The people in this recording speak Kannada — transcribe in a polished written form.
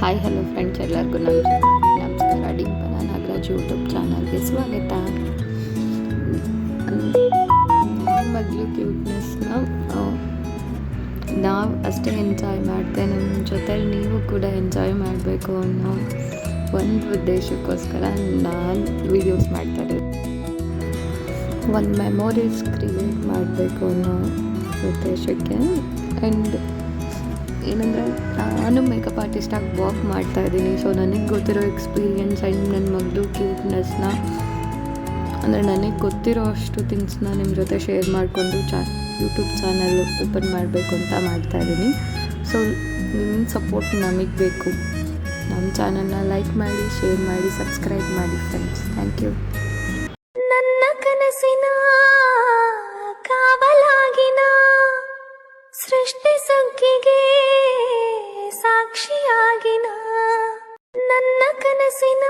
ಹಾಯ್ ಹಲೋ ಫ್ರೆಂಡ್ಸ್, ಎಲ್ಲರಿಗೂ ನಮಸ್ಕಾರ. ಡಿಂಪನ ನಾಗರಾಜ್ ಯೂಟ್ಯೂಬ್ ಚಾನಲ್ಗೆ ಸ್ವಾಗತ. ಮಗಳು ಕ್ಯೂಟ್ನೆಸ್ನ ನಾವು ಅಷ್ಟೇ ಎಂಜಾಯ್ ಮಾಡ್ತೆ, ನಮ್ಮ ಜೊತೆಲಿ ನೀವು ಕೂಡ ಎಂಜಾಯ್ ಮಾಡಬೇಕು ಅನ್ನೋ ಒಂದು ಉದ್ದೇಶಕ್ಕೋಸ್ಕರ ನಾನು ವೀಡಿಯೋಸ್ ಮಾಡ್ತಾಯಿದ್ದೆ. ಒಂದು ಮೆಮೊರೀಸ್ ಕ್ರಿಯೇಟ್ ಮಾಡಬೇಕು ಅನ್ನೋ ಉದ್ದೇಶಕ್ಕೆ. ಆ್ಯಂಡ್ ಏನಂದರೆ, ನಾನು ಮೇಕಪ್ ಆರ್ಟಿಸ್ಟಾಗಿ ವರ್ಕ್ ಮಾಡ್ತಾಯಿದ್ದೀನಿ. ಸೊ ನನಗೆ ಗೊತ್ತಿರೋ ಎಕ್ಸ್ಪೀರಿಯನ್ಸ್ ಆ್ಯಂಡ್ ನನ್ನ ಮಗಳು ಕ್ಯೂಟ್ನೆಸ್ನ, ಅಂದರೆ ನನಗೆ ಗೊತ್ತಿರೋ ಅಷ್ಟು ಥಿಂಗ್ಸ್ನ ನಿಮ್ಮ ಜೊತೆ ಶೇರ್ ಮಾಡಿಕೊಂಡು ಯೂಟ್ಯೂಬ್ ಚಾನಲ್ ಓಪನ್ ಮಾಡಬೇಕು ಅಂತ ಮಾಡ್ತಾಯಿದ್ದೀನಿ. ಸೊ ನಿಮ್ಮ ಸಪೋರ್ಟ್ ನಮಗೆ ಬೇಕು. ನಮ್ಮ ಚಾನಲ್ನ ಲೈಕ್ ಮಾಡಿ, ಶೇರ್ ಮಾಡಿ, ಸಬ್ಸ್ಕ್ರೈಬ್ ಮಾಡಿ ಫ್ರೆಂಡ್ಸ್. Thank you. ನನ್ನ ಕನಸಿನ ಕಾವಲಾಗಿನ ಸೃಷ್ಟಿ ಸಗ್ಗಿಗೆ ಸಾಕ್ಷಿಯಾಗಿನ ನನ್ನ ಕನಸಿನ